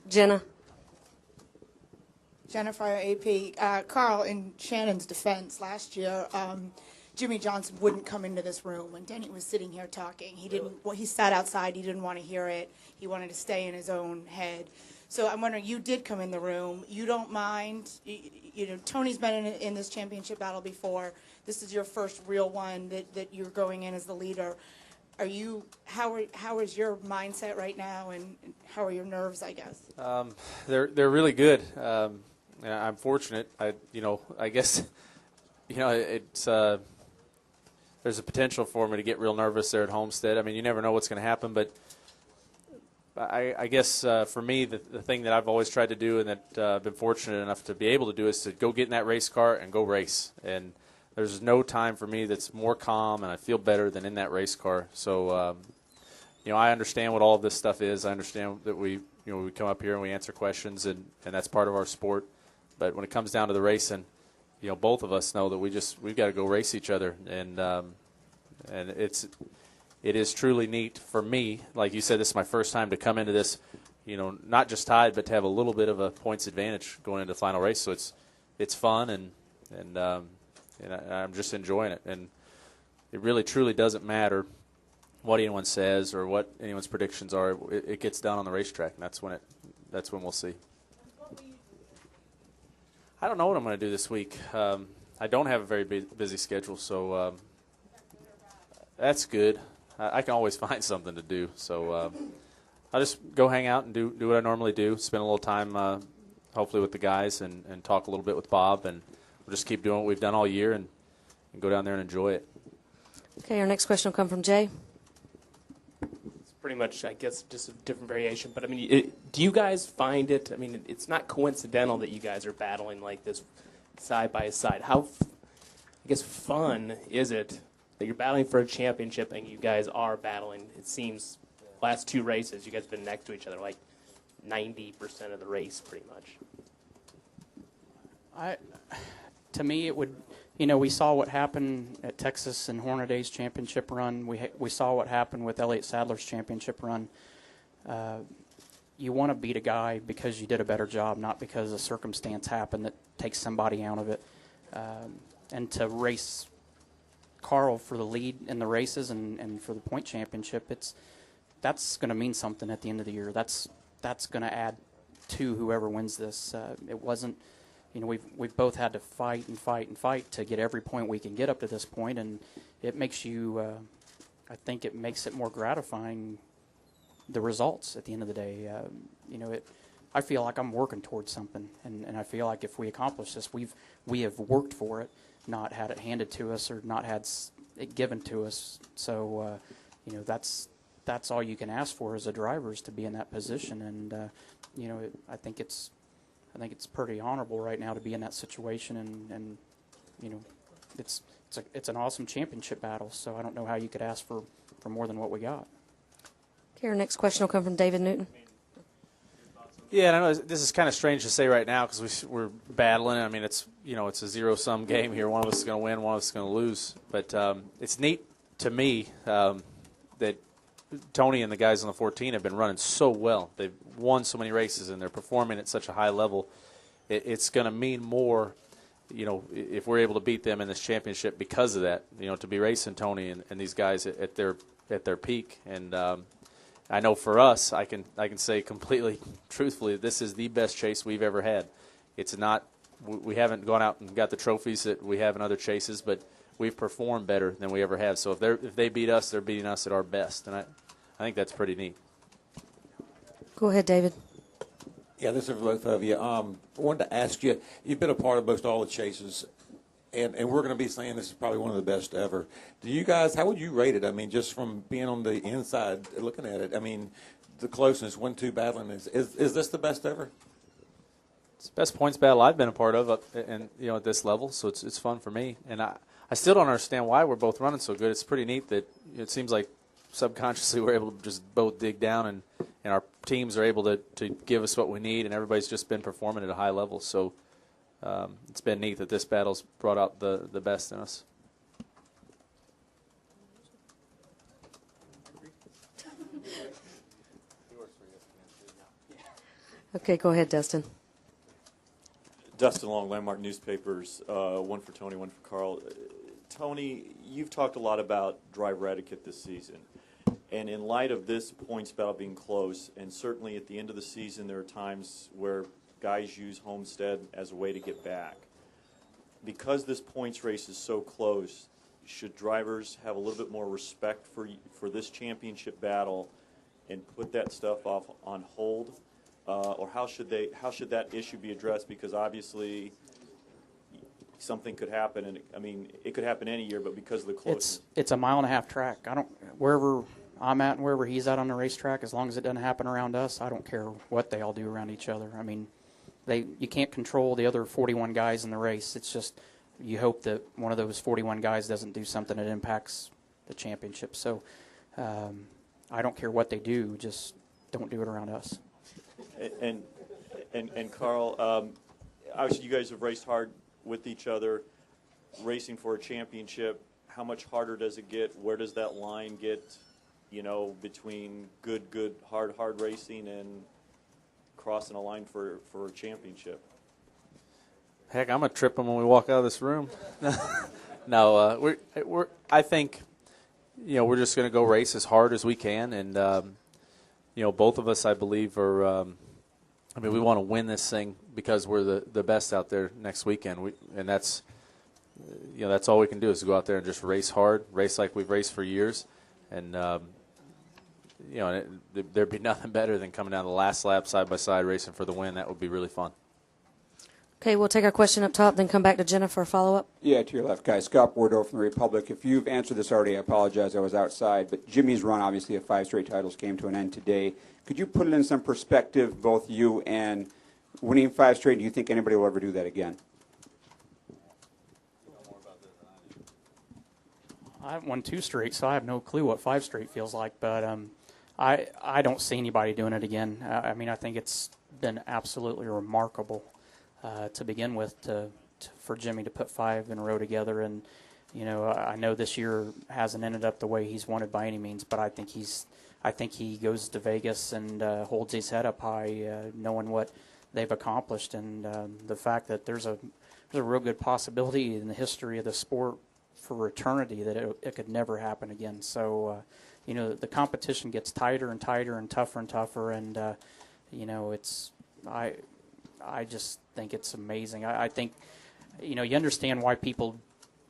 Jenna. Jennifer, AP. Carl, in Shannon's defense, last year, Jimmy Johnson wouldn't come into this room when Denny was sitting here talking. He didn't. Well, he sat outside. He didn't want to hear it. He wanted to stay in his own head. So I'm wondering, you did come in the room. You don't mind. You know, Tony's been in this championship battle before. This is your first real one that you're going in as the leader. Are you? How is your mindset right now, and how are your nerves? I guess. They're really good. I'm fortunate. I guess, it's there's a potential for me to get real nervous there at Homestead. I mean, you never know what's going to happen, but I guess for me, the thing that I've always tried to do and that I've been fortunate enough to be able to do is to go get in that race car and go race. And there's no time for me that's more calm and I feel better than in that race car. So, I understand what all of this stuff is. I understand that we come up here and we answer questions, and that's part of our sport. But when it comes down to the racing, both of us know that we've got to go race each other, and it is truly neat for me. Like you said, this is my first time to come into this, not just tied, but to have a little bit of a points advantage going into the final race. So it's fun, and I'm just enjoying it. And it really truly doesn't matter what anyone says or what anyone's predictions are. It gets done on the racetrack, and that's when we'll see. I don't know what I'm going to do this week. I don't have a very busy schedule, so that's good. I can always find something to do. So I'll just go hang out and do what I normally do, spend a little time hopefully with the guys and talk a little bit with Bob, and we'll just keep doing what we've done all year and go down there and enjoy it. Okay, our next question will come from Jay. It's pretty much, I guess, just a different variation. But, I mean, do you guys find it, I mean, it's not coincidental that you guys are battling like this side by side. How, I guess, fun is it that you're battling for a championship and you guys are battling? It seems last two races you guys have been next to each other like 90% of the race pretty much. To me, it would, we saw what happened at Texas and Hornaday's championship run. We saw what happened with Elliott Sadler's championship run. You want to beat a guy because you did a better job, not because a circumstance happened that takes somebody out of it. And to race Carl for the lead in the races and for the point championship, that's going to mean something at the end of the year. That's going to add to whoever wins this. It wasn't, we've both had to fight to get every point we can get up to this point, and it makes you, I think it makes it more gratifying, the results at the end of the day. I feel like I'm working towards something, and I feel like if we accomplish this, we have worked for it, not had it handed to us or not had it given to us. So, that's all you can ask for as a driver, is to be in that position. And I think it's pretty honorable right now to be in that situation. And it's an awesome championship battle. So I don't know how you could ask for more than what we got. Okay, our next question will come from David Newton. Yeah, I know this is kind of strange to say right now because we're battling. I mean, it's a zero-sum game here. One of us is going to win, one of us is going to lose. But it's neat to me that Tony and the guys on the 14 have been running so well. They've won so many races and they're performing at such a high level. It's going to mean more, if we're able to beat them in this championship because of that. To be racing Tony and these guys at their peak. And I know for us, I can say completely truthfully, this is the best chase we've ever had. It's not, we haven't gone out and got the trophies that we have in other chases, but we've performed better than we ever have. So if they beat us, they're beating us at our best, and I think that's pretty neat. Go ahead, David. Yeah, this is for both of you. I wanted to ask you, you've been a part of most all the chases, and we're going to be saying this is probably one of the best ever. Do you guys, how would you rate it? I mean, just from being on the inside looking at it, I mean, the closeness, 1-2 battling, is this the best ever? It's the best points battle I've been a part of at this level, so it's fun for me. And I still don't understand why we're both running so good. It's pretty neat that it seems like subconsciously we're able to just both dig down and our teams are able to give us what we need, and everybody's just been performing at a high level. So it's been neat that this battle's brought out the best in us. Okay, go ahead, Dustin. Dustin Long, Landmark Newspapers, one for Tony, one for Carl. Tony, you've talked a lot about driver etiquette this season. And in light of this points battle being close, and certainly at the end of the season there are times where guys use Homestead as a way to get back. Because this points race is so close, should drivers have a little bit more respect for this championship battle and put that stuff off on hold? Or how should that issue be addressed? Because obviously something could happen, and I mean it could happen any year, but because of the closeness. It's a 1.5-mile track. Wherever I'm at and wherever he's at on the racetrack, as long as it doesn't happen around us, I don't care what they all do around each other. I mean, you can't control the other 41 guys in the race. It's just you hope that one of those 41 guys doesn't do something that impacts the championship. So I don't care what they do, just don't do it around us. And Carl, obviously you guys have raced hard with each other, racing for a championship. How much harder does it get? Where does that line get, between good, hard racing and crossing a line for a championship? Heck, I'm gonna trip them when we walk out of this room. No, I think, we're just gonna go race as hard as we can, and both of us, I believe, are. We want to win this thing because we're the best out there next weekend. And that's, that's all we can do is go out there and just race hard, race like we've raced for years, and there'd be nothing better than coming down the last lap side by side racing for the win. That would be really fun. Okay, we'll take our question up top, then come back to Jenna for a follow-up. Yeah, to your left, guys. Scott Bordeaux from the Republic. If you've answered this already, I apologize. I was outside. But Jimmy's run, obviously, of 5 straight titles came to an end today. Could you put it in some perspective, both you and winning 5 straight? Do you think anybody will ever do that again? I haven't won 2 straight, so I have no clue what 5 straight feels like. But I don't see anybody doing it again. I think it's been absolutely remarkable to begin with for Jimmy to put 5 in a row together. And I know this year hasn't ended up the way he's wanted by any means, but I think he goes to Vegas and holds his head up high, knowing what they've accomplished, and the fact that there's a real good possibility in the history of the sport for eternity that it could never happen again. So, the competition gets tighter and tighter and tougher, and I just think it's amazing. I think, you understand why people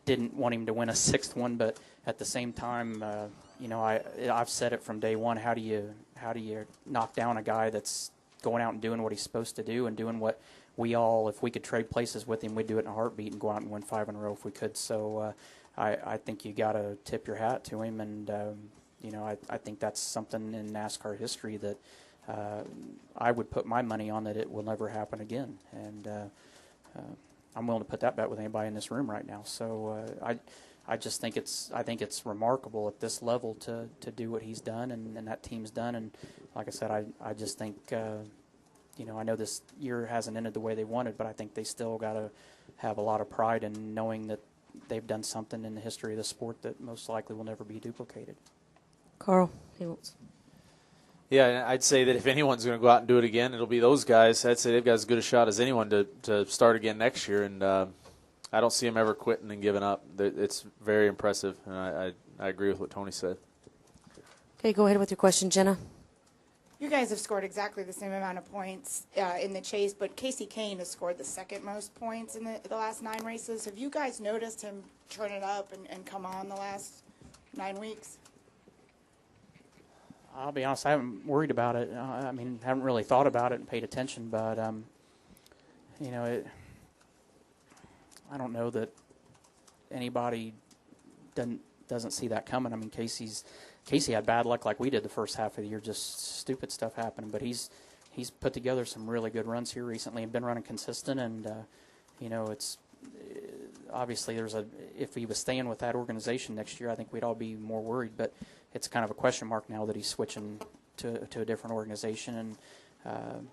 didn't want him to win a 6th one, but at the same time, I've said it from day one. How do you knock down a guy that's going out and doing what he's supposed to do and doing what we all, if we could trade places with him, we'd do it in a heartbeat and go out and win 5 in a row if we could. So I think you got to tip your hat to him, and I think that's something in NASCAR history that I would put my money on that it will never happen again. And I'm willing to put that bet with anybody in this room right now. So I just think it's remarkable at this level to do what he's done and that team's done. And like I said, I just think I know this year hasn't ended the way they wanted, but I think they still got to have a lot of pride in knowing that they've done something in the history of the sport that most likely will never be duplicated. Carl, he wants. Yeah, I'd say that if anyone's going to go out and do it again, it'll be those guys. I'd say they've got as good a shot as anyone to start again next year, and I don't see them ever quitting and giving up. It's very impressive, and I agree with what Tony said. Okay, go ahead with your question, Jenna. You guys have scored exactly the same amount of points in the chase, but Casey Kane has scored the 2nd most points in the last 9 races. Have you guys noticed him turn it up and come on the last 9 weeks? I'll be honest, I haven't worried about it. Haven't really thought about it and paid attention, but I don't know that anybody doesn't see that coming. Casey had bad luck like we did the first half of the year, just stupid stuff happening. But he's put together some really good runs here recently and been running consistent. And it's obviously if he was staying with that organization next year, I think we'd all be more worried. But it's kind of a question mark now that he's switching to a different organization, and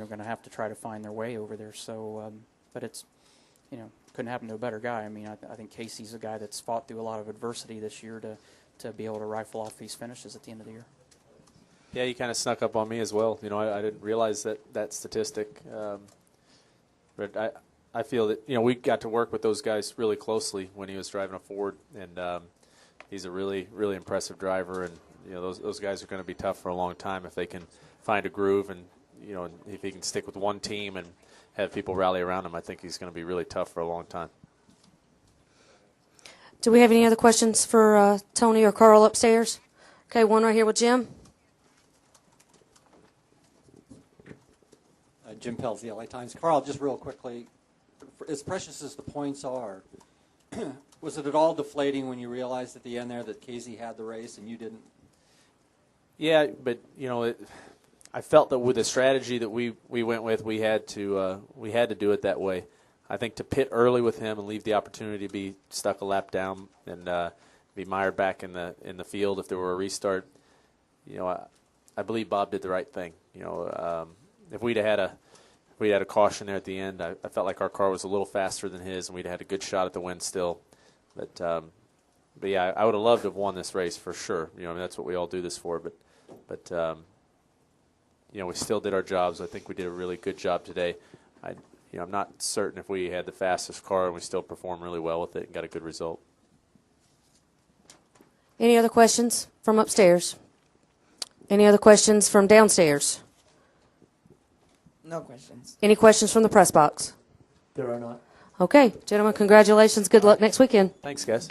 going to have to try to find their way over there. So, but it's couldn't happen to a better guy. I think Casey's a guy that's fought through a lot of adversity this year to be able to rifle off these finishes at the end of the year. Yeah, he kind of snuck up on me as well. You know, I didn't realize that statistic. But I feel that, you know, we got to work with those guys really closely when he was driving a Ford, and he's a really, really impressive driver. And, you know, those guys are going to be tough for a long time if they can find a groove and, you know, if he can stick with one team and have people rally around him. I think he's going to be really tough for a long time. Do we have any other questions for Tony or Carl upstairs? Okay, one right here with Jim. Jim Pelz, the LA Times. Carl, just real quickly, as precious as the points are, was it at all deflating when you realized at the end there that Casey had the race and you didn't? Yeah, but, you know, I felt that with the strategy that we went with, we had to do it that way. I think to pit early with him and leave the opportunity to be stuck a lap down and be mired back in the field if there were a restart, you know, I believe Bob did the right thing. You know, if we'd had a caution there at the end, I felt like our car was a little faster than his, and we'd had a good shot at the win still. But yeah, I would have loved to have won this race for sure. You know, I mean, that's what we all do this for. But you know, we still did our jobs. I think we did a really good job today. I'm not certain if we had the fastest car, and we still performed really well with it and got a good result. Any other questions from upstairs? Any other questions from downstairs? No questions. Any questions from the press box? There are not. Okay, gentlemen, congratulations. Good luck next weekend. Thanks, guys.